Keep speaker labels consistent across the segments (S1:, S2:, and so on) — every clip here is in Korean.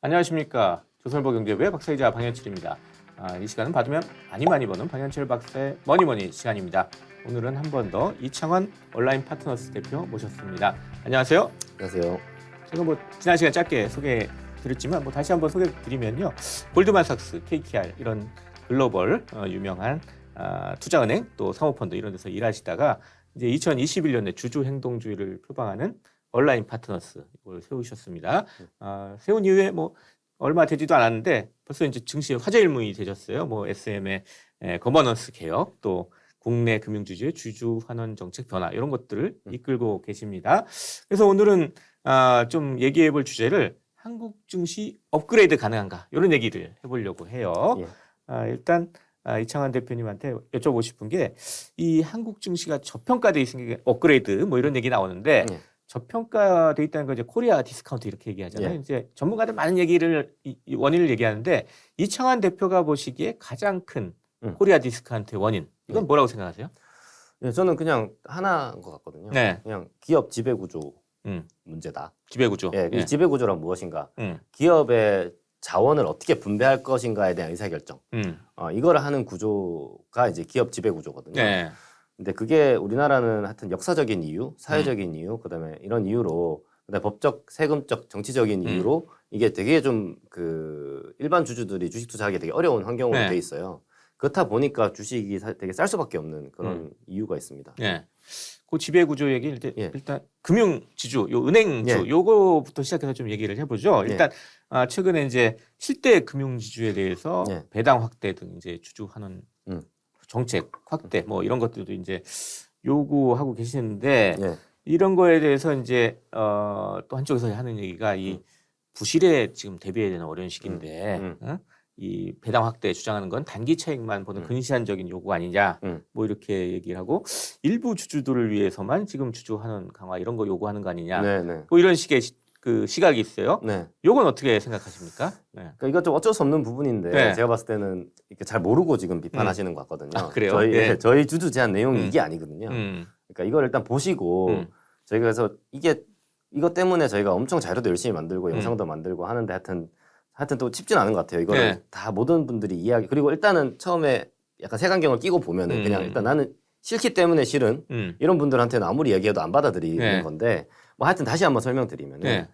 S1: 안녕하십니까. 조선일보경제부의 박사이자 방현철입니다. 이 시간은 받으면 많이 버는 방현철 박사의 머니머니 시간입니다. 오늘은 한 번 더 이창환 온라인 파트너스 대표 모셨습니다. 안녕하세요.
S2: 안녕하세요.
S1: 제가 지난 시간 짧게 소개드렸지만 다시 한번 소개드리면요. 골드만삭스, KKR 이런 글로벌 유명한 투자은행 또 사모펀드 이런 데서 일하시다가 이제 2021년에 주주행동주의를 표방하는 온라인 파트너스 이걸 세우셨습니다. 세운 이후에 얼마 되지도 않았는데 벌써 이제 증시 화제 일문이 되셨어요. SM의 거버넌스 개혁 또 국내 금융주주의 주주 환원 정책 변화 이런 것들을 이끌고 계십니다. 그래서 오늘은 좀 얘기해볼 주제를 한국 증시 업그레이드 가능한가 이런 얘기를 해보려고 해요.
S2: 예.
S1: 일단 이창환 대표님한테 여쭤보고 싶은 게 이 한국 증시가 저평가돼 있으니까 업그레이드 이런 얘기 나오는데 저평가돼 있다는 거 이제 코리아 디스카운트 이렇게 얘기하잖아요.
S2: 예.
S1: 이제 전문가들 많은 얘기를 이 원인을 얘기하는데 이창환 대표가 보시기에 가장 큰 코리아 디스카운트의 원인 이건 뭐라고 생각하세요?
S2: 네, 저는 그냥 하나인 것 같거든요.
S1: 네.
S2: 그냥 기업 지배구조
S1: 음.
S2: 문제다.
S1: 지배구조.
S2: 예, 이 지배구조란 무엇인가?
S1: 음.
S2: 기업의 자원을 어떻게 분배할 것인가에 대한 의사결정. 이걸 하는 구조가 이제 기업 지배구조거든요.
S1: 네.
S2: 근데 그게 우리나라는 하여튼 역사적인 이유, 사회적인 이유, 그다음에 이런 이유로 그다음에 법적, 세금적, 정치적인 이유로 이게 되게 좀 일반 주주들이 주식 투자하기 되게 어려운 환경으로
S1: 네.
S2: 돼 있어요. 그렇다 보니까 주식이 되게 쌀 수밖에 없는 그런 이유가 있습니다.
S1: 네. 그 지배구조 얘기 일단 금융지주, 은행주
S2: 예.
S1: 요거부터 시작해서 좀 얘기를 해보죠.
S2: 예.
S1: 일단 최근에 이제 7대 금융지주에 대해서
S2: 예.
S1: 배당 확대 등 이제 주주 환원 정책 확대 이런 것들도 이제 요구하고 계시는데
S2: 예.
S1: 이런 거에 대해서 이제 또 한쪽에서 하는 얘기가 이 부실에 지금 대비해야 되는 어려운 시기인데 이 배당 확대 주장하는 건 단기 차익만 보는 근시안적인 요구 아니냐 이렇게 얘기를 하고 일부 주주들을 위해서만 지금 주주 환원 강화 이런 거 요구하는 거 아니냐
S2: 네.
S1: 이런 식의 시각이 있어요.
S2: 네.
S1: 요건 어떻게 생각하십니까? 네.
S2: 그러니까 이것 좀 어쩔 수 없는 부분인데
S1: 네.
S2: 제가 봤을 때는 이렇게 잘 모르고 지금 비판하시는 것 같거든요.
S1: 그래요?
S2: 저희 주주 제한 내용이 이게 아니거든요. 그러니까 이걸 일단 보시고 저희가 그래서 이것 때문에 저희가 엄청 자료도 열심히 만들고 영상도 만들고 하는데 하여튼 또 쉽진 않은 것 같아요. 이거를 다 모든 분들이 이해하기. 그리고 일단은 처음에 약간 색안경을 끼고 보면은 그냥 일단 나는 싫기 때문에 싫은 이런 분들한테는 아무리 얘기해도 안 받아들이는 건데 하여튼 다시 한번 설명드리면은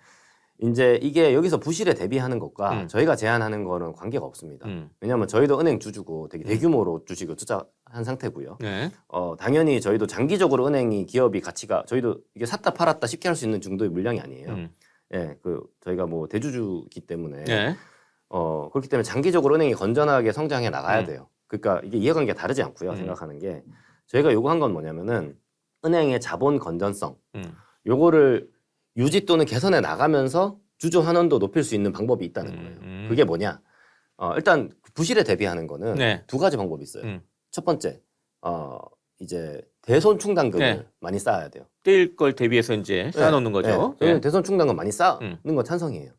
S2: 이제 이게 여기서 부실에 대비하는 것과 저희가 제안하는 거는 관계가 없습니다. 왜냐하면 저희도 은행 주주고 되게 대규모로 주식을 투자한 상태고요. 당연히 저희도 장기적으로 은행이 기업이 가치가 저희도 이게 샀다 팔았다 쉽게 할 수 있는 정도의 물량이 아니에요. 예, 저희가 대주주기 때문에 그렇기 때문에 장기적으로 은행이 건전하게 성장해 나가야 돼요. 그러니까 이게 이해관계가 다르지 않고요. 생각하는 게 저희가 요구한 건 뭐냐면은 은행의 자본 건전성 요거를 유지 또는 개선해 나가면서 주주 환원도 높일 수 있는 방법이 있다는 거예요. 그게 뭐냐? 일단 부실에 대비하는 거는 두 가지 방법이 있어요. 첫 번째, 이제 대손 충당금을 많이 쌓아야 돼요.
S1: 떼일 걸 대비해서 이제 쌓아놓는 거죠.
S2: 저는 대손 충당금 많이 쌓는 건 찬성이에요.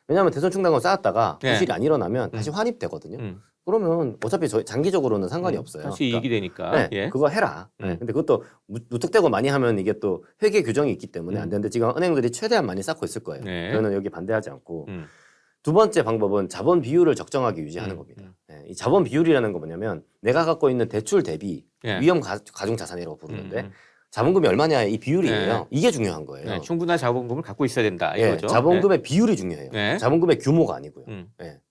S2: 왜냐하면 대손 충당금 쌓았다가 부실이 안 일어나면 다시 환입되거든요. 그러면 어차피 저희 장기적으로는 상관이 없어요.
S1: 다시 이익이 되니까.
S2: 그거 해라. 근데 그것도 무턱대고 많이 하면 이게 또 회계 규정이 있기 때문에 안 되는데 지금 은행들이 최대한 많이 쌓고 있을 거예요. 저는 여기 반대하지 않고. 두 번째 방법은 자본 비율을 적정하게 유지하는 겁니다. 이 자본 비율이라는 건 뭐냐면 내가 갖고 있는 대출 대비 위험 가중 자산이라고 부르는데 자본금이 얼마냐의 이 비율이에요. 이게 중요한 거예요.
S1: 충분한 자본금을 갖고 있어야 된다 이거죠.
S2: 자본금의 비율이 중요해요. 자본금의 규모가 아니고요.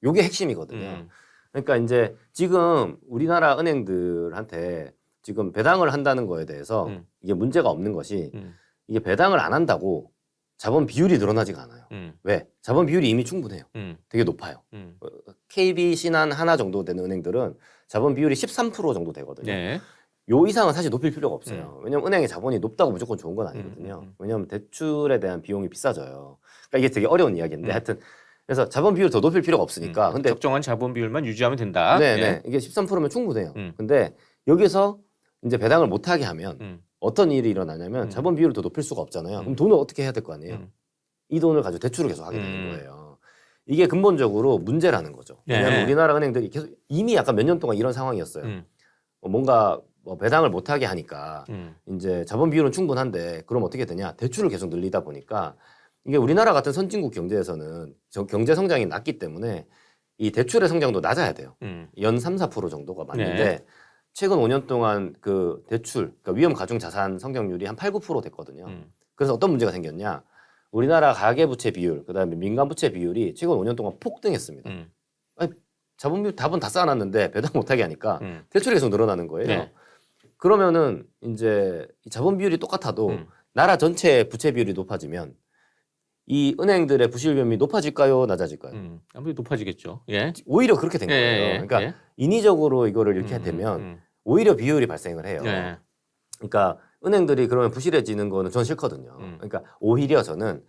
S2: 이게 핵심이거든요. 그러니까 이제 지금 우리나라 은행들한테 지금 배당을 한다는 거에 대해서 이게 문제가 없는 것이 이게 배당을 안 한다고 자본 비율이 늘어나지가 않아요. 왜? 자본 비율이 이미 충분해요. 되게 높아요. KB, 신한, 하나 정도 되는 은행들은 자본 비율이 13% 정도 되거든요. 요 이상은 사실 높일 필요가 없어요. 왜냐면 은행의 자본이 높다고 무조건 좋은 건 아니거든요. 왜냐면 대출에 대한 비용이 비싸져요. 그러니까 이게 되게 어려운 이야기인데 하여튼 그래서 자본 비율 더 높일 필요가 없으니까. 근데
S1: 적정한 자본 비율만 유지하면 된다.
S2: 네. 이게 13%면 충분해요. 근데 여기서 이제 배당을 못 하게 하면 어떤 일이 일어나냐면 자본 비율을 더 높일 수가 없잖아요. 그럼 돈을 어떻게 해야 될 거 아니에요? 이 돈을 가지고 대출을 계속 하게 되는 거예요. 이게 근본적으로 문제라는 거죠. 왜냐하면 우리나라 은행들이 계속 이미 약간 몇 년 동안 이런 상황이었어요. 뭔가 배당을 못 하게 하니까 이제 자본 비율은 충분한데 그럼 어떻게 되냐? 대출을 계속 늘리다 보니까 이게 우리나라 같은 선진국 경제에서는 경제 성장이 낮기 때문에 이 대출의 성장도 낮아야 돼요. 연 3, 4% 정도가 맞는데
S1: 네.
S2: 최근 5년 동안 그 대출, 그러니까 위험 가중 자산 성장률이 한 8, 9% 됐거든요. 그래서 어떤 문제가 생겼냐? 우리나라 가계부채 비율, 그다음에 민간부채 비율이 최근 5년 동안 폭등했습니다. 아니, 자본 비율 답은 다 쌓아놨는데 배당 못하게 하니까 대출이 계속 늘어나는 거예요.
S1: 네.
S2: 그러면은 이제 이 자본 비율이 똑같아도 나라 전체 부채 비율이 높아지면 이 은행들의 부실 위험이 높아질까요, 낮아질까요?
S1: 아무래도 높아지겠죠. 예.
S2: 오히려 그렇게 된 거예요.
S1: 예.
S2: 그러니까
S1: 예.
S2: 인위적으로 이거를 이렇게 되면 오히려 비율이 발생을 해요.
S1: 예.
S2: 그러니까 은행들이 그러면 부실해지는 거는 전 싫거든요. 그러니까 오히려 저는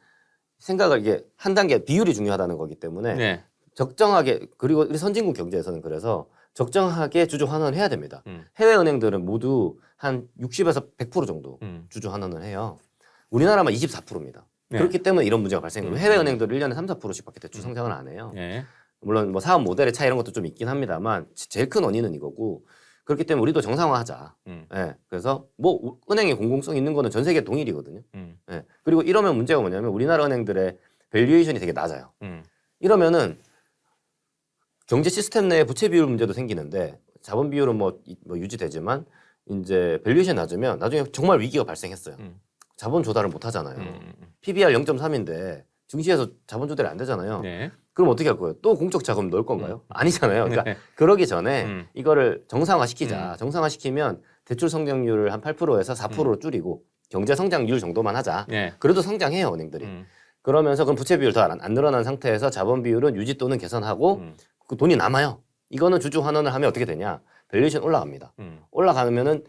S2: 생각을 이게 한 단계 비율이 중요하다는 거기 때문에
S1: 네.
S2: 적정하게 그리고 우리 선진국 경제에서는 그래서 적정하게 주주 환원을 해야 됩니다. 해외 은행들은 모두 한 60에서 100% 정도 주주 환원을 해요. 우리나라만 24%입니다.
S1: 네.
S2: 그렇기 때문에 이런 문제가 발생해요. 해외 은행들은 1년에 3, 4%씩밖에 대출 성장을 안 해요.
S1: 네.
S2: 물론 뭐 사업 모델의 차이 이런 것도 좀 있긴 합니다만 제일 큰 원인은 이거고 그렇기 때문에 우리도 정상화하자. 예. 그래서 뭐 은행의 공공성 있는 거는 전 세계 동일이거든요. 예. 그리고 이러면 문제가 뭐냐면 우리나라 은행들의 밸류에이션이 되게 낮아요. 이러면은 경제 시스템 내에 부채 비율 문제도 생기는데 자본 비율은 뭐 유지되지만 이제 밸류에이션 낮으면 나중에 정말 위기가 발생했어요. 자본 조달을 못 하잖아요. PBR 0.3인데 증시에서 자본 조달이 안 되잖아요.
S1: 네.
S2: 그럼 어떻게 할 거예요? 또 공적 자금 넣을 건가요? 아니잖아요. 그러니까
S1: 네.
S2: 그러기 전에 이거를 정상화시키자. 정상화시키면 대출 성장률을 한 8%에서 4%로 줄이고 경제 성장률 정도만 하자.
S1: 네.
S2: 그래도 성장해요, 은행들이. 그러면서 그럼 부채 비율 더 안 늘어난 상태에서 자본 비율은 유지 또는 개선하고 그 돈이 남아요. 이거는 주주 환원을 하면 어떻게 되냐? 밸류에이션 올라갑니다. 올라가면은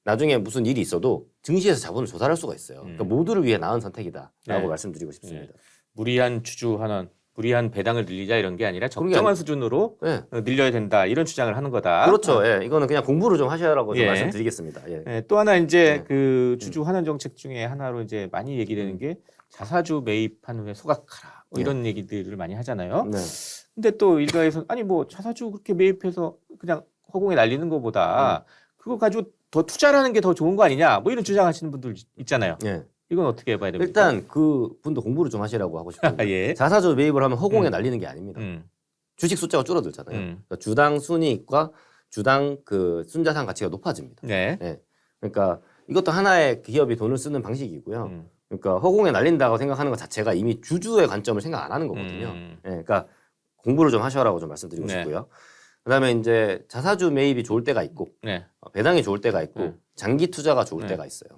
S2: 나중에 무슨 일이 있어도 증시에서 자본을 조달할 수가 있어요. 그러니까 모두를 위해 나은 선택이다라고
S1: 네.
S2: 말씀드리고 싶습니다.
S1: 무리한 주주 환원, 무리한 배당을 늘리자 이런 게 아니라
S2: 그런 게
S1: 적정한 수준으로
S2: 네.
S1: 늘려야 된다 이런 주장을 하는 거다.
S2: 그렇죠. 예. 이거는 그냥 공부를 좀 하셔라고 좀
S1: 예.
S2: 말씀드리겠습니다. 예.
S1: 네, 또 하나 이제
S2: 네.
S1: 그 주주 환원 정책 중에 하나로 이제 많이 얘기되는 게 자사주 매입한 후에 소각하라 뭐 이런 얘기들을 많이 하잖아요.
S2: 네.
S1: 근데 또 일각에서는 아니 뭐 자사주 그렇게 매입해서 그냥 허공에 날리는 것보다 그거 가지고 더 투자를 하는 게 더 좋은 거 아니냐 뭐 이런 주장하시는 분들 있잖아요.
S2: 예.
S1: 이건 어떻게 봐야 됩니까?
S2: 일단 그 분도 공부를 좀 하시라고 하고 싶은데
S1: 예.
S2: 자사주 매입을 하면 허공에 날리는 게 아닙니다.
S1: 음.
S2: 주식 숫자가 줄어들잖아요. 그러니까 주당 순이익과 주당 그 순자산 가치가 높아집니다.
S1: 네.
S2: 예. 그러니까 이것도 하나의 기업이 돈을 쓰는 방식이고요. 그러니까 허공에 날린다고 생각하는 것 자체가 이미 주주의 관점을 생각 안 하는 거거든요. 예. 그러니까 공부를 좀 하셔라고 좀 말씀드리고
S1: 네.
S2: 싶고요. 그다음에 이제 자사주 매입이 좋을 때가 있고
S1: 네.
S2: 배당이 좋을 때가 있고 장기 투자가 좋을 때가 있어요.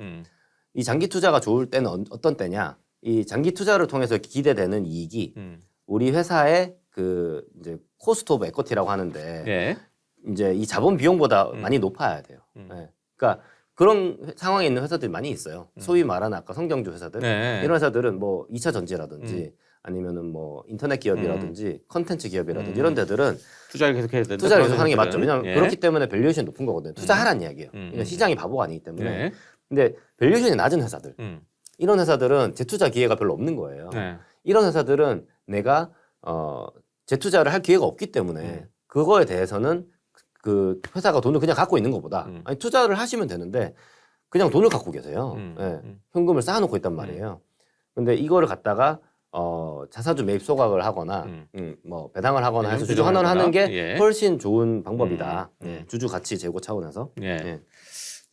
S2: 이 장기 투자가 좋을 때는 어떤 때냐? 이 장기 투자를 통해서 기대되는 이익이 우리 회사의 그 이제 코스트 오브 에쿼티라고 하는데
S1: 네.
S2: 이제 이 자본 비용보다 많이 높아야 돼요. 네. 그러니까 그런 상황에 있는 회사들이 많이 있어요. 소위 말하는 아까 성경주 회사들
S1: 네.
S2: 이런 회사들은 뭐 2차 전지라든지 아니면은 뭐 인터넷 기업이라든지 컨텐츠 기업이라든지 이런 데들은
S1: 투자를 계속해야 된다.
S2: 투자를 계속 하는 게 맞죠. 왜냐하면
S1: 예.
S2: 그렇기 때문에 밸류에이션이 높은 거거든요. 투자하라는 이야기예요. 그러니까 시장이 바보가 아니기 때문에.
S1: 네.
S2: 근데 밸류에이션이 낮은 회사들 이런 회사들은 재투자 기회가 별로 없는 거예요.
S1: 네.
S2: 이런 회사들은 내가 재투자를 할 기회가 없기 때문에 그거에 대해서는 그 회사가 돈을 그냥 갖고 있는 것보다 아니, 투자를 하시면 되는데 그냥 돈을 갖고 계세요. 예. 현금을 쌓아놓고 있단 말이에요. 근데 이거를 갖다가 자사주 매입 소각을 하거나 뭐 배당을 하거나 해서 주주 환원을 하는 게
S1: 예.
S2: 훨씬 좋은 방법이다. 예. 주주 가치 제고 차원에서.
S1: 예.
S2: 예.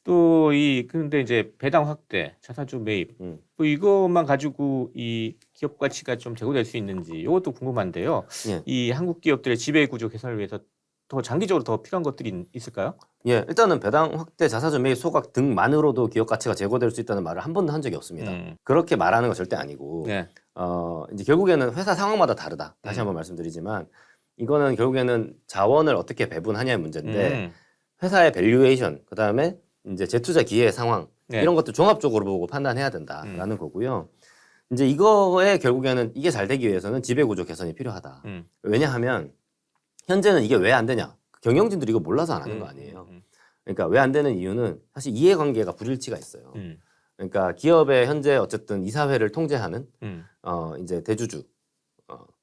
S1: 또 근데 이제 배당 확대, 자사주 매입, 뭐 이것만 가지고 이 기업 가치가 좀 제고될 수 있는지 이것도 궁금한데요.
S2: 예.
S1: 이 한국 기업들의 지배 구조 개선을 위해서 더 장기적으로 더 필요한 것들이 있을까요?
S2: 예, 일단은 배당 확대, 자사주 매입 소각 등만으로도 기업 가치가 제고될 수 있다는 말을 한 번도 한 적이 없습니다. 그렇게 말하는 건 절대 아니고,
S1: 네.
S2: 이제 결국에는 회사 상황마다 다르다. 다시 한번 말씀드리지만, 이거는 결국에는 자원을 어떻게 배분하냐의 문제인데, 회사의 밸류에이션, 그 다음에 이제 재투자 기회 상황,
S1: 네.
S2: 이런 것도 종합적으로 보고 판단해야 된다라는 거고요. 이제 이거에 결국에는 이게 잘 되기 위해서는 지배구조 개선이 필요하다. 왜냐하면 현재는 이게 왜 안 되냐? 경영진들이 이거 몰라서 안 하는 거 아니에요. 그러니까 왜 안 되는 이유는 사실 이해관계가 불일치가 있어요. 그러니까 기업의 현재 어쨌든 이사회를 통제하는 이제 대주주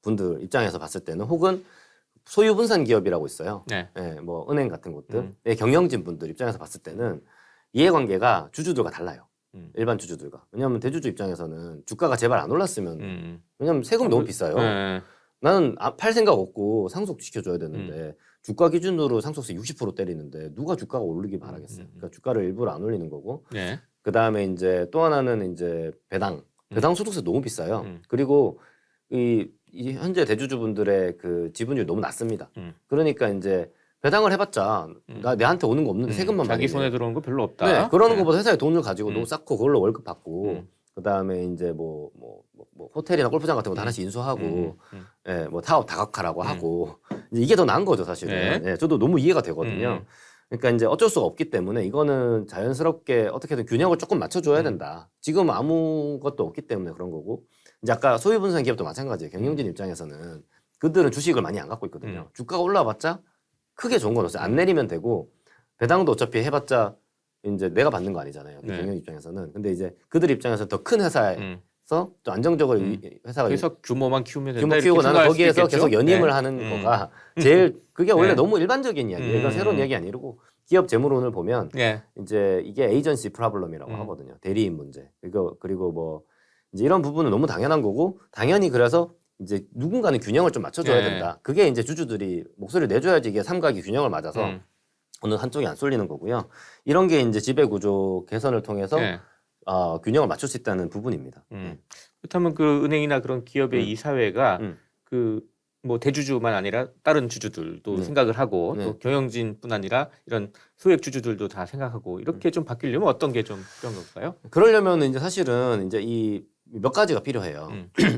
S2: 분들 입장에서 봤을 때는 혹은 소유 분산 기업이라고 있어요.
S1: 네.
S2: 예, 뭐 은행 같은 곳들 경영진 분들 입장에서 봤을 때는 이해관계가 주주들과 달라요. 일반 주주들과. 왜냐하면 대주주 입장에서는 주가가 제발 안 올랐으면 왜냐하면 세금 너무 비싸요.
S1: 네.
S2: 나는 팔 생각 없고 상속시켜줘야 되는데 주가 기준으로 상속세 60% 때리는데 누가 주가가 오르길 바라겠어요. 그러니까 주가를 일부러 안 올리는 거고.
S1: 네.
S2: 그 다음에 이제 또 하나는 이제 배당 소득세 너무 비싸요. 그리고 이 현재 대주주분들의 그 지분율이 너무 낮습니다. 그러니까 이제 배당을 해봤자 내한테 오는 거 없는데 세금만
S1: 자기
S2: 많이
S1: 손에
S2: 내요.
S1: 들어오는 거 별로 없다.
S2: 네, 그러는 것보다 회사에 돈을 가지고 너무 쌓고 그걸로 월급 받고 그 다음에 이제 뭐 호텔이나 골프장 같은 거 하나씩 인수하고 예, 뭐 사업 다각화라고 하고 이제 이게 더 나은 거죠 사실은.
S1: 네.
S2: 예, 저도 너무 이해가 되거든요. 그러니까 이제 어쩔 수가 없기 때문에 이거는 자연스럽게 어떻게든 균형을 조금 맞춰줘야 된다. 지금 아무것도 없기 때문에 그런 거고 이제 아까 소위분산 기업도 마찬가지예요. 경영진 입장에서는 그들은 주식을 많이 안 갖고 있거든요. 주가가 올라봤자 크게 좋은 건 없어요. 안 내리면 되고 배당도 어차피 해봤자 이제 내가 받는 거 아니잖아요.
S1: 네.
S2: 경영 입장에서는. 근데 이제 그들 입장에서 더 큰 회사에서 또 안정적으로 회사가
S1: 그래서 규모만 키우면 된다.
S2: 규모
S1: 이렇게
S2: 키우고 나는
S1: 생각할 수도
S2: 거기에서
S1: 있겠죠?
S2: 계속 연임을
S1: 네.
S2: 하는 거가 제일 그게 원래
S1: 네.
S2: 너무 일반적인 이야기예요. 이건 새로운 얘기 아니고 기업 재무론을 보면
S1: 네.
S2: 이제 이게 에이전시 프로블럼이라고 하거든요. 대리인 문제. 그리고 뭐 이제 이런 부분은 너무 당연한 거고 당연히 그래서 이제 누군가는 균형을 좀 맞춰줘야
S1: 네.
S2: 된다. 그게 이제 주주들이 목소리를 내줘야지 이게 삼각이 균형을 맞아서 어느 한쪽이 안 쏠리는 거고요. 이런 게 이제 지배구조 개선을 통해서
S1: 네.
S2: 균형을 맞출 수 있다는 부분입니다.
S1: 그렇다면 그 은행이나 그런 기업의 이사회가 그 뭐 대주주만 아니라 다른 주주들도 생각을 하고 또 경영진뿐 아니라 이런 소액 주주들도 다 생각하고 이렇게 좀 바뀌려면 어떤 게 좀 필요한 걸까요?
S2: 그러려면 이제 사실은 이제 이 몇 가지가 필요해요.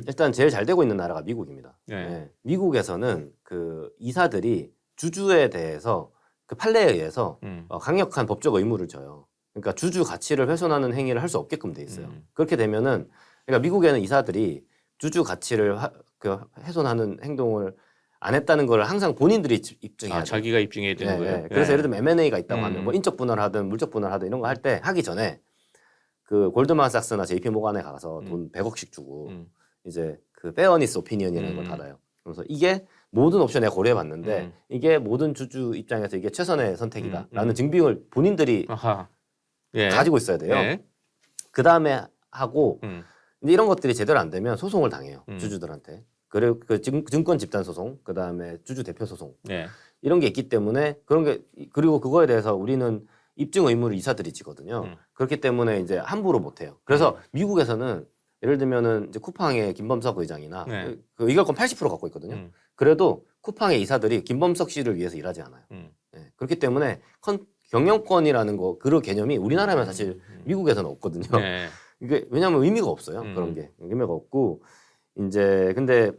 S2: 일단 제일 잘 되고 있는 나라가 미국입니다.
S1: 네.
S2: 네. 미국에서는 그 이사들이 주주에 대해서 그 판례에 의해서 강력한 법적 의무를 져요. 그러니까 주주 가치를 훼손하는 행위를 할 수 없게끔 돼 있어요. 그렇게 되면은 그러니까 미국에는 이사들이 주주 가치를 훼손하는 행동을 안 했다는 걸 항상 본인들이 입증해야 돼요.
S1: 자기가 입증해야 되는
S2: 네,
S1: 거예요.
S2: 네. 그래서 예를 들면 M&A가 있다고 하면 뭐 인적 분할하든 물적 분할하든 이런 거 할 때 하기 전에 그 골드만삭스나 JP 모간에 가서 돈 100억씩 주고 이제 그 페어니스 오피니언이라는 걸 받아요. 그래서 이게 모든 옵션 내가 고려해 봤는데 이게 모든 주주 입장에서 이게 최선의 선택이다라는 증빙을 본인들이
S1: 아하. 예.
S2: 가지고 있어야 돼요.
S1: 예.
S2: 그 다음에 하고 근데 이런 것들이 제대로 안 되면 소송을 당해요. 주주들한테. 그리고 그 증권 집단 소송, 그 다음에 주주 대표 소송
S1: 예.
S2: 이런 게 있기 때문에 그런 게 그리고 그거에 대해서 우리는 입증 의무를 이사들이 지거든요. 그렇기 때문에 이제 함부로 못 해요. 그래서 미국에서는 예를 들면은 이제 쿠팡의 김범석 의장이나
S1: 네.
S2: 그 의결권 80% 갖고 있거든요. 그래도 쿠팡의 이사들이 김범석 씨를 위해서 일하지 않아요. 네. 그렇기 때문에 경영권이라는 거 그런 개념이 우리나라면 사실 미국에서는 없거든요.
S1: 네.
S2: 이게 왜냐하면 의미가 없어요. 그런 게 의미가 없고 이제 근데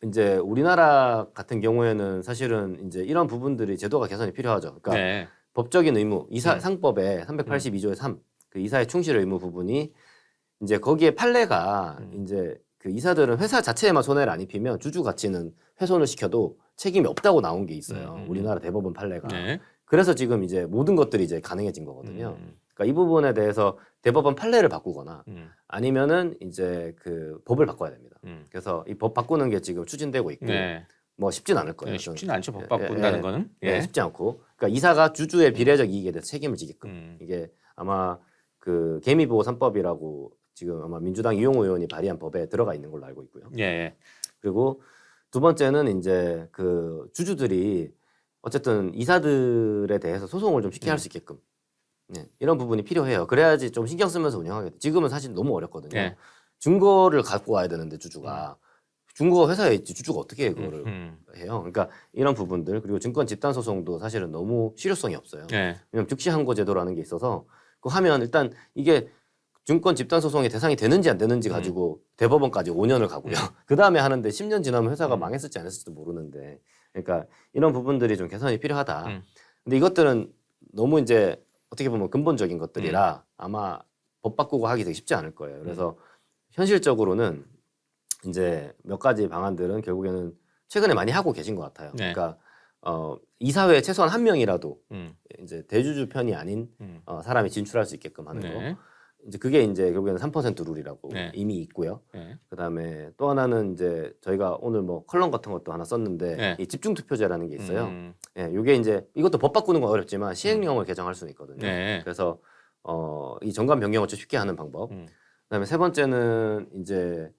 S2: 이제 우리나라 같은 경우에는 사실은 이제 이런 부분들이 제도가 개선이 필요하죠. 그러니까
S1: 네.
S2: 법적인 의무 이사 상법에 382조의 3 그 이사의 충실 의무 부분이 이제 거기에 판례가 이제 그 이사들은 회사 자체에만 손해를 안 입히면 주주 가치는 훼손을 시켜도 책임이 없다고 나온 게 있어요. 우리나라 대법원 판례가.
S1: 네.
S2: 그래서 지금 이제 모든 것들이 이제 가능해진 거거든요. 그러니까 이 부분에 대해서 대법원 판례를 바꾸거나 아니면은 이제 그 법을 바꿔야 됩니다. 그래서 이 법 바꾸는 게 지금 추진되고 있고
S1: 네.
S2: 뭐 쉽진 않을 거예요.
S1: 네, 쉽지는 않죠. 법
S2: 예,
S1: 바꾼다는
S2: 예,
S1: 거는.
S2: 예, 쉽지 않고. 그러니까 이사가 주주의 비례적 이익에 대해서 책임을 지게끔. 이게 아마 그 개미보호 3법이라고 지금 아마 민주당 이용호 의원이 발의한 법에 들어가 있는 걸로 알고 있고요.
S1: 예.
S2: 그리고 두 번째는 이제 그 주주들이 어쨌든 이사들에 대해서 소송을 좀 쉽게 할 수 있게끔 네, 이런 부분이 필요해요. 그래야지 좀 신경 쓰면서 운영하게 돼. 지금은 사실 너무 어렵거든요.
S1: 예.
S2: 증거를 갖고 와야 되는데 주주가 증거가 회사에 있지 주주가 어떻게 해 그거를 해요. 그러니까 이런 부분들 그리고 증권 집단 소송도 사실은 너무 실효성이 없어요.
S1: 예.
S2: 왜냐면 즉시 항고 제도라는 게 있어서 그거 하면 일단 이게 증권 집단 소송의 대상이 되는지 안 되는지 가지고 대법원까지 5년을 가고요. 그 다음에 하는데 10년 지나면 회사가 망했을지 안 했을지도 모르는데, 그러니까 이런 부분들이 좀 개선이 필요하다. 근데 이것들은 너무 이제 어떻게 보면 근본적인 것들이라 아마 법 바꾸고 하기 되게 쉽지 않을 거예요. 그래서 현실적으로는 이제 몇 가지 방안들은 결국에는 최근에 많이 하고 계신 것 같아요.
S1: 네.
S2: 그러니까 이사회에 최소한 한 명이라도 이제 대주주 편이 아닌 사람이 진출할 수 있게끔 하는
S1: 네.
S2: 거. 이제 그게 이제 결국에는 3% 룰이라고
S1: 네.
S2: 이미 있고요.
S1: 네.
S2: 그다음에 또 하나는 이제 저희가 오늘 뭐 컬럼 같은 것도 하나 썼는데
S1: 네.
S2: 이 집중 투표제라는 게 있어요. 예, 이게 이제 이것도 법 바꾸는 건 어렵지만 시행령을 개정할 수는 있거든요.
S1: 네.
S2: 그래서 이 정관 변경을 좀 쉽게 하는 방법. 그다음에 세 번째는 이제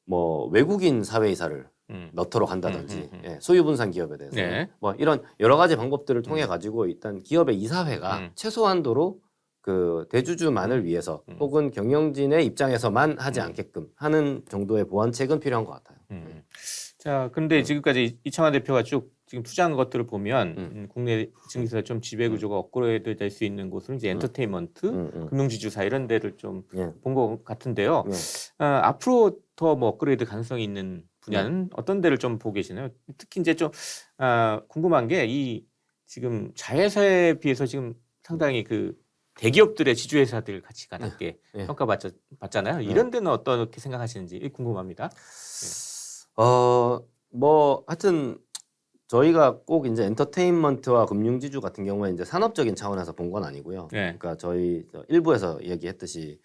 S2: 뭐 외국인 사회이사를 넣도록 한다든지 예, 소유분산 기업에 대해서
S1: 네.
S2: 뭐 이런 여러 가지 방법들을 통해 가지고 일단 기업의 이사회가 최소한도로 그 대주주만을 위해서 혹은 경영진의 입장에서만 하지 않게끔 하는 정도의 보완책은 필요한 것 같아요.
S1: 자, 근데 지금까지 이창환 대표가 쭉 지금 투자한 것들을 보면 국내 증시에서 좀 지배 구조가 업그레이드 될 수 있는 곳은 이제 엔터테인먼트, 금융지주사 이런 데를 좀 본 것 같은데요. 앞으로 더 뭐 업그레이드 가능성이 있는 분야는 어떤 데를 좀 보고 계시나요? 특히 이제 좀 궁금한 게 이 지금 자회사에 비해서 지금 상당히 그 대기업들의 지주회사들 가치가 낮게 평가받잖아요. 이런 데는 어떻게 생각하시는지 궁금합니다.
S2: 뭐 하여튼 저희가 꼭 이제 엔터테인먼트와 금융지주 같은 경우에 이제 산업적인 차원에서 본 건 아니고요.
S1: 네.
S2: 그러니까 저희 일부에서 얘기했듯이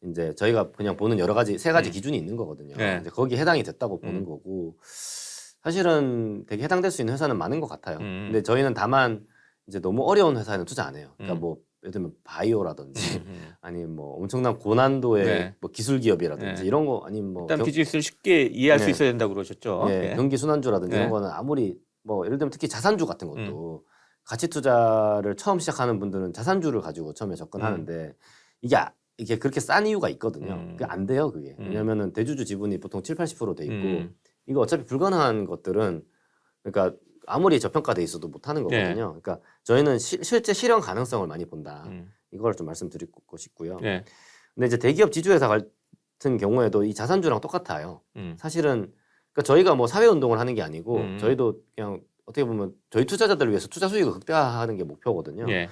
S2: 이제 저희가 그냥 보는 여러 가지 세 가지 기준이 있는 거거든요.
S1: 네.
S2: 이제 거기에 해당이 됐다고 보는 거고 사실은 되게 해당될 수 있는 회사는 많은 것 같아요. 근데 저희는 다만 이제 너무 어려운 회사에는 투자 안 해요. 그러니까 뭐 예를 들면 바이오라든지 아니면 뭐 엄청난 고난도의
S1: 네.
S2: 뭐 기술 기업이라든지
S1: 네.
S2: 이런 거 아니면 뭐
S1: 일단 비즈니스를 쉽게 이해할 수
S2: 네.
S1: 있어야 된다고 그러셨죠.
S2: 예, 경기 순환주라든지
S1: 네.
S2: 이런 거는 아무리 뭐 예를 들면 특히 자산주 같은 것도 가치 투자를 처음 시작하는 분들은 자산주를 가지고 처음에 접근하는데 이게 그렇게 싼 이유가 있거든요. 그게 안 돼요, 그게. 왜냐면은 대주주 지분이 보통 70~80%돼 있고 이거 어차피 불가능한 것들은 그러니까 아무리 저평가돼 있어도 못 하는 거거든요. 그러니까 저희는 실제 실현 가능성을 많이 본다. 이걸 좀 말씀드리고 싶고요.
S1: 네.
S2: 근데 이제 대기업 지주회사 같은 경우에도 이 자산주랑 똑같아요. 사실은 그러니까 저희가 뭐 사회 운동을 하는 게 아니고 저희도 그냥 어떻게 보면 저희 투자자들을 위해서 투자 수익을 극대화하는 게 목표거든요.
S1: 예.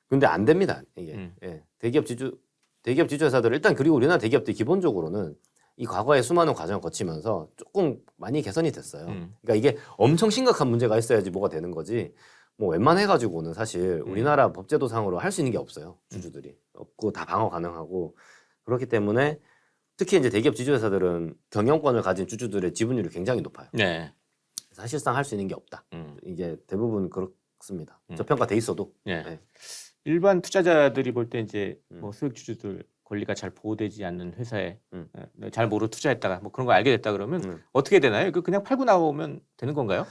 S2: 근데 안 됩니다. 이게 예. 대기업 지주회사들 일단 그리고 우리나라 대기업들이 기본적으로는 이 과거에 수많은 과정을 거치면서 조금 많이 개선이 됐어요. 그러니까 이게 엄청 심각한 문제가 있어야지 뭐가 되는 거지. 뭐 웬만해가지고는 사실 우리나라 법제도상으로 할 수 있는 게 없어요. 주주들이 없고 다 방어 가능하고 그렇기 때문에 특히 이제 대기업 지주회사들은 경영권을 가진 주주들의 지분율이 굉장히 높아요.
S1: 네.
S2: 사실상 할 수 있는 게 없다. 이게 대부분 그렇습니다. 저평가돼 있어도.
S1: 예.
S2: 네.
S1: 일반 투자자들이 볼 때 이제 뭐 수익 주주들 권리가 잘 보호되지 않는 회사에 잘 모르고 투자했다가 뭐 그런 거 알게 됐다 그러면 어떻게 되나요? 그냥 팔고 나오면 되는 건가요?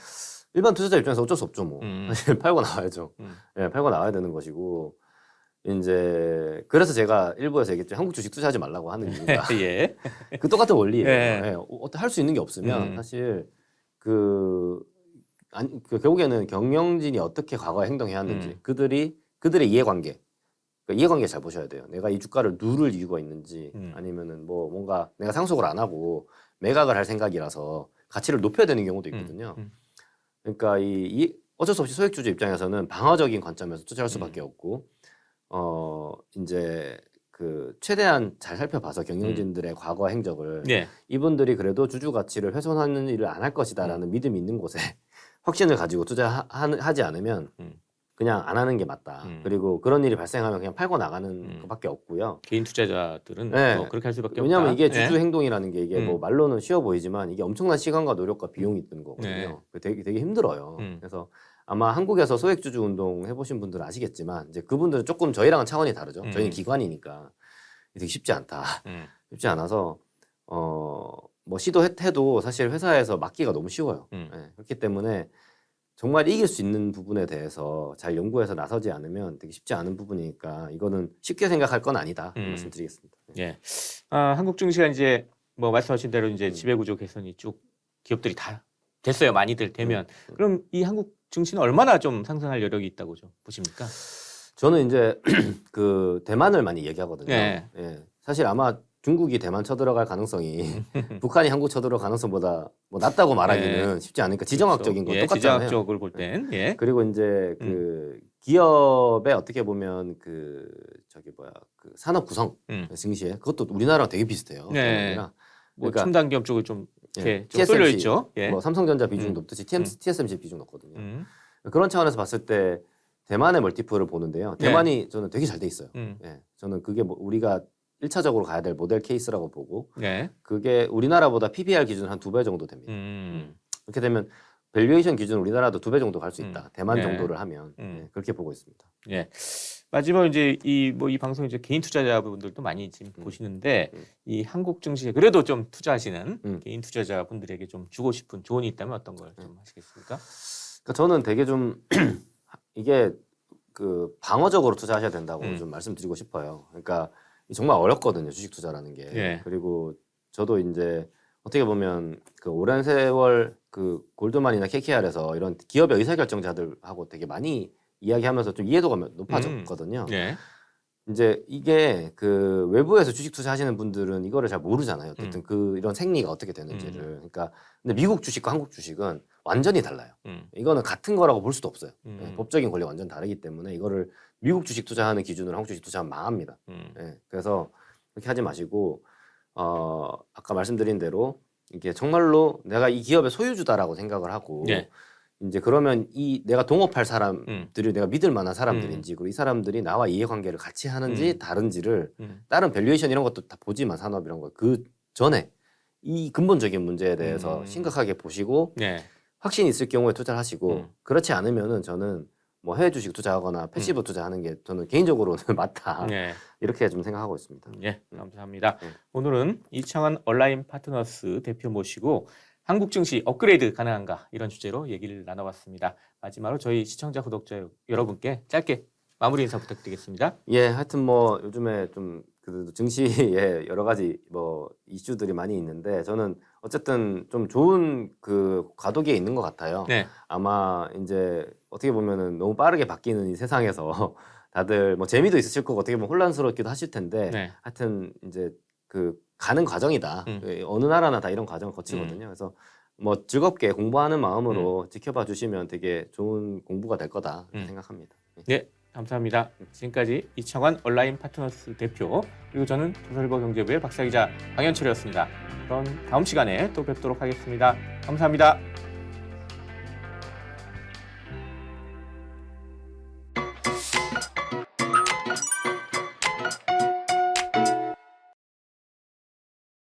S2: 일반 투자자 입장에서 어쩔 수 없죠, 뭐. 사실 팔고 나와야죠. 예, 팔고 나와야 되는 것이고 이제 그래서 제가 일부에서 얘기했죠. 한국 주식 투자하지 말라고 하는 이유가
S1: 예.
S2: 그 똑같은 원리예요.
S1: 예.
S2: 예, 할 수 있는 게 없으면 사실 그 결국에는 경영진이 어떻게 과거에 행동해왔는지 그들의 이해관계 그러니까 이해관계 잘 보셔야 돼요. 내가 이 주가를 누를 이유가 있는지 아니면은 뭐 뭔가 내가 상속을 안 하고 매각을 할 생각이라서 가치를 높여야 되는 경우도 있거든요. 그러니까 이 어쩔 수 없이 소액주주 입장에서는 방어적인 관점에서 투자할 수밖에 없고 이제 그 최대한 잘 살펴봐서 경영진들의 과거 행적을
S1: 네.
S2: 이분들이 그래도 주주 가치를 훼손하는 일을 안 할 것이다라는 믿음이 있는 곳에 확신을 가지고 투자하지 않으면 그냥 안 하는 게 맞다. 그리고 그런 일이 발생하면 그냥 팔고 나가는 것밖에 없고요.
S1: 개인 투자자들은
S2: 네.
S1: 뭐 그렇게 할 수밖에 없다.
S2: 왜냐하면 이게 주주 행동이라는 게 이게 뭐 말로는 쉬워 보이지만 이게 엄청난 시간과 노력과 비용이 드는 거거든요. 되게 힘들어요. 그래서 아마 한국에서 소액주주 운동 해보신 분들은 아시겠지만 이제 그분들은 조금 저희랑은 차원이 다르죠. 저희는 기관이니까 되게 쉽지 않다. 쉽지 않아서 뭐 시도해도 사실 회사에서 막기가 너무 쉬워요. 네. 그렇기 때문에 정말 이길 수 있는 부분에 대해서 잘 연구해서 나서지 않으면 되게 쉽지 않은 부분이니까 이거는 쉽게 생각할 건 아니다 말씀드리겠습니다.
S1: 예. 한국 증시가 이제 뭐 말씀하신 대로 이제 지배 구조 개선이 쭉 기업들이 다 됐어요. 많이들 되면 그럼 이 한국 증시는 얼마나 좀 상승할 여력이 있다고 좀 보십니까?
S2: 저는 이제 그 대만을 많이 얘기하거든요.
S1: 예.
S2: 사실 아마 중국이 대만 쳐들어갈 가능성이 북한이 한국 쳐들어갈 가능성보다 뭐 낮다고 말하기는 쉽지 않으니까 지정학적인 건 똑같잖아요.
S1: 지정학적으로 볼 땐. 예.
S2: 그리고 이제 그 기업의 어떻게 보면 그 산업 구성 증시에 그것도 우리나라랑 되게 비슷해요.
S1: 네. 뭐
S2: 그러니까
S1: 첨단 기업 쪽을 좀 이렇게 좀
S2: TSMC,
S1: 쏠려 있죠. 예.
S2: 뭐 삼성전자 비중 높듯이 TSMC 비중 높거든요. 그런 차원에서 봤을 때 대만의 멀티플을 보는데요. 대만이 저는 되게 잘 돼 있어요. 저는 그게 뭐 우리가 1차적으로 가야 될 모델 케이스라고 보고 그게 우리나라보다 PBR 기준 한 2배 정도 됩니다. 그렇게 되면 밸류에이션 기준 우리나라도 2배 정도 갈 수 있다. 대만 정도를 하면 그렇게 보고 있습니다.
S1: 예. 마지막 이제 이 방송 이제 개인 투자자분들도 많이 지금 보시는데 이 한국 증시에 그래도 좀 투자하시는 개인 투자자분들에게 좀 주고 싶은 조언이 있다면 어떤 걸 좀 하시겠습니까?
S2: 그러니까 저는 되게 좀 이게 그 방어적으로 투자하셔야 된다고 좀 말씀드리고 싶어요. 그러니까 정말 어렵거든요, 주식 투자라는 게.
S1: 예.
S2: 그리고 저도 이제 어떻게 보면 그 오랜 세월 그 골드만이나 KKR에서 이런 기업의 의사결정자들하고 되게 많이 이야기하면서 좀 이해도가 높아졌거든요.
S1: 예.
S2: 이제 이게 그 외부에서 주식 투자하시는 분들은 이거를 잘 모르잖아요. 어쨌든 그 이런 생리가 어떻게 되는지를. 그러니까 근데 미국 주식과 한국 주식은 완전히 달라요. 이거는 같은 거라고 볼 수도 없어요. 예, 법적인 권리가 완전 다르기 때문에 이거를 미국 주식 투자하는 기준으로 한국 주식 투자하면 망합니다. 예, 그래서 그렇게 하지 마시고 아까 말씀드린 대로 이게 정말로 내가 이 기업의 소유주다라고 생각을 하고
S1: 예.
S2: 이제 그러면 이 내가 동업할 사람들이 내가 믿을 만한 사람들인지 그리고 이 사람들이 나와 이해관계를 같이 하는지 다른지를 다른 밸류에이션 이런 것도 다 보지만 산업 이런 거 그 전에 이 근본적인 문제에 대해서 심각하게 보시고
S1: 예.
S2: 확신이 있을 경우에 투자를 하시고 그렇지 않으면은 저는 뭐 해외 주식 투자하거나 패시브 투자하는 게 저는 개인적으로는 맞다
S1: 예.
S2: 이렇게 좀 생각하고 있습니다.
S1: 예, 감사합니다. 오늘은 이창환 온라인 파트너스 대표 모시고 한국 증시 업그레이드 가능한가 이런 주제로 얘기를 나눠봤습니다. 마지막으로 저희 시청자 구독자 여러분께 짧게 마무리 인사 부탁드리겠습니다.
S2: 예, 하여튼 뭐 요즘에 좀 그래도 증시에 여러 가지 뭐 이슈들이 많이 있는데 저는 어쨌든 좀 좋은 그 과도기에 있는 것 같아요.
S1: 네.
S2: 아마 이제 어떻게 보면은 너무 빠르게 바뀌는 이 세상에서 다들 뭐 재미도 있으실 거고 어떻게 보면 혼란스럽기도 하실 텐데
S1: 네.
S2: 하여튼 이제 그 가는 과정이다. 어느 나라나 다 이런 과정을 거치거든요. 그래서 뭐 즐겁게 공부하는 마음으로 지켜봐 주시면 되게 좋은 공부가 될 거다 이렇게 생각합니다.
S1: 네, 감사합니다. 지금까지 이창환 온라인 파트너스 대표 그리고 저는 조선일보 경제부의 박사기자 강현철이었습니다. 그럼 다음 시간에 또 뵙도록 하겠습니다. 감사합니다.